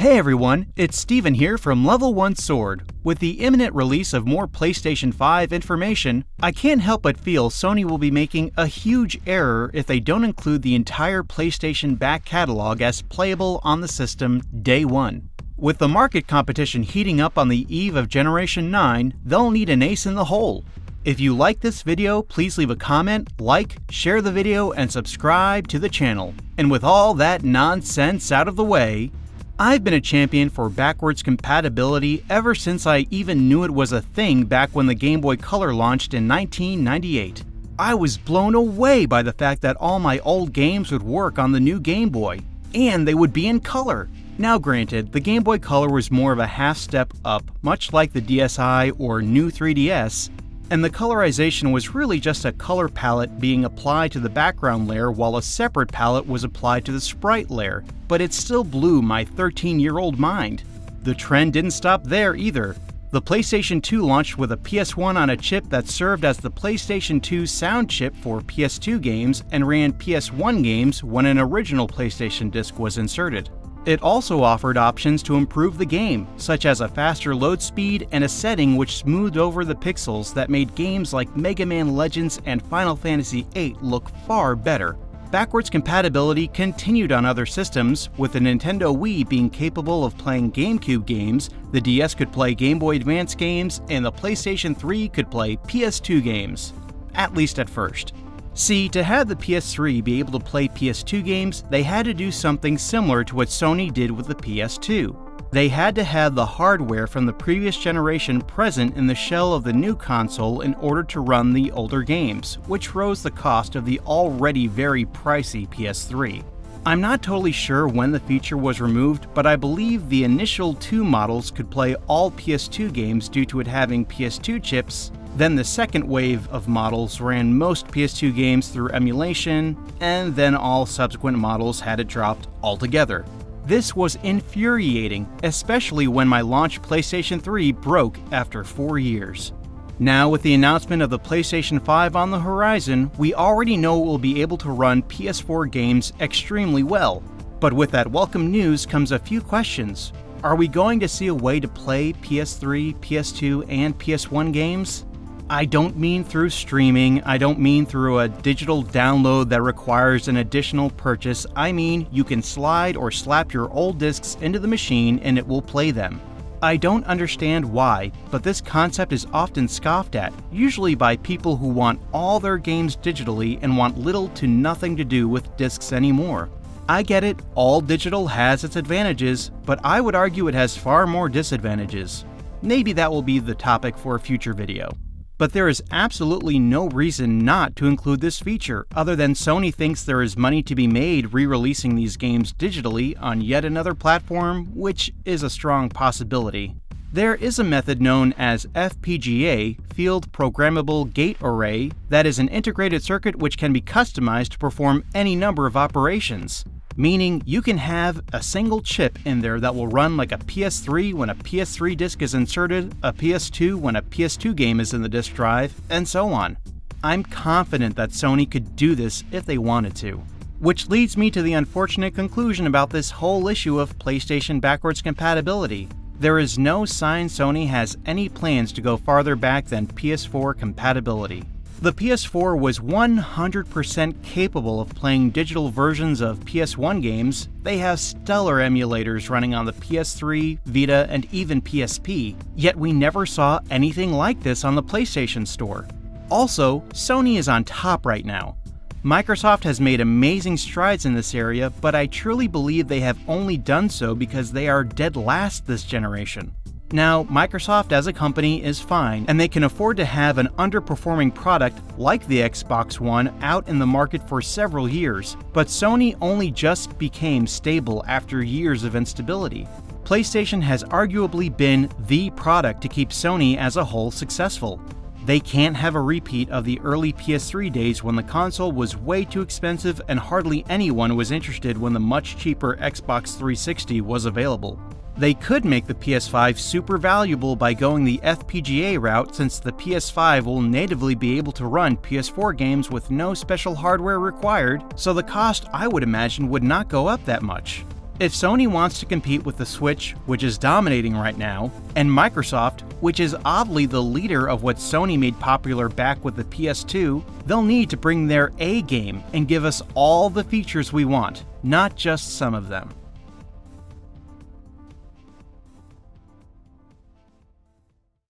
Hey everyone, it's Steven here from Level 1 Sword. With the imminent release of more PlayStation 5 information, I can't help but feel Sony will be making a huge error if they don't include the entire PlayStation back catalog as playable on the system day one. With the market competition heating up on the eve of Generation 9, they'll need an ace in the hole. If you like this video, please leave a comment, like, share the video, and subscribe to the channel. And with all that nonsense out of the way, I've been a champion for backwards compatibility ever since I even knew it was a thing back when the Game Boy Color launched in 1998. I was blown away by the fact that all my old games would work on the new Game Boy, and they would be in color. Now granted, the Game Boy Color was more of a half step up, much like the DSi or new 3DS, and the colorization was really just a color palette being applied to the background layer while a separate palette was applied to the sprite layer, but it still blew my 13-year-old mind. The trend didn't stop there either. The PlayStation 2 launched with a PS1 on a chip that served as the PlayStation 2 sound chip for PS2 games and ran PS1 games when an original PlayStation disc was inserted. It also offered options to improve the game, such as a faster load speed and a setting which smoothed over the pixels that made games like Mega Man Legends and Final Fantasy VIII look far better. Backwards compatibility continued on other systems, with the Nintendo Wii being capable of playing GameCube games, the DS could play Game Boy Advance games, and the PlayStation 3 could play PS2 games. At least at first. See, to have the PS3 be able to play PS2 games, they had to do something similar to what Sony did with the PS2. They had to have the hardware from the previous generation present in the shell of the new console in order to run the older games, which rose the cost of the already very pricey PS3. I'm not totally sure when the feature was removed, but I believe the initial two models could play all PS2 games due to it having PS2 chips. Then the second wave of models ran most PS2 games through emulation, and then all subsequent models had it dropped altogether. This was infuriating, especially when my launch PlayStation 3 broke after 4 years. Now, with the announcement of the PlayStation 5 on the horizon, we already know it will be able to run PS4 games extremely well. But with that welcome news comes a few questions. Are we going to see a way to play PS3, PS2, and PS1 games? I don't mean through streaming, I don't mean through a digital download that requires an additional purchase, I mean you can slide or slap your old discs into the machine and it will play them. I don't understand why, but this concept is often scoffed at, usually by people who want all their games digitally and want little to nothing to do with discs anymore. I get it, all digital has its advantages, but I would argue it has far more disadvantages. Maybe that will be the topic for a future video. But there is absolutely no reason not to include this feature, other than Sony thinks there is money to be made re-releasing these games digitally on yet another platform, which is a strong possibility. There is a method known as FPGA, Field Programmable Gate Array, that is an integrated circuit which can be customized to perform any number of operations. Meaning you can have a single chip in there that will run like a PS3 when a PS3 disc is inserted, a PS2 when a PS2 game is in the disk drive, and so on. I'm confident that Sony could do this if they wanted to. Which leads me to the unfortunate conclusion about this whole issue of PlayStation backwards compatibility. There is no sign Sony has any plans to go farther back than PS4 compatibility. The PS4 was 100% capable of playing digital versions of PS1 games. They have stellar emulators running on the PS3, Vita, and even PSP, yet we never saw anything like this on the PlayStation Store. Also, Sony is on top right now. Microsoft has made amazing strides in this area, but I truly believe they have only done so because they are dead last this generation. Now, Microsoft as a company is fine, and they can afford to have an underperforming product like the Xbox One out in the market for several years, but Sony only just became stable after years of instability. PlayStation has arguably been the product to keep Sony as a whole successful. They can't have a repeat of the early PS3 days when the console was way too expensive and hardly anyone was interested when the much cheaper Xbox 360 was available. They could make the PS5 super valuable by going the FPGA route, since the PS5 will natively be able to run PS4 games with no special hardware required, so the cost I would imagine would not go up that much. If Sony wants to compete with the Switch, which is dominating right now, and Microsoft, which is oddly the leader of what Sony made popular back with the PS2, they'll need to bring their A game and give us all the features we want, not just some of them.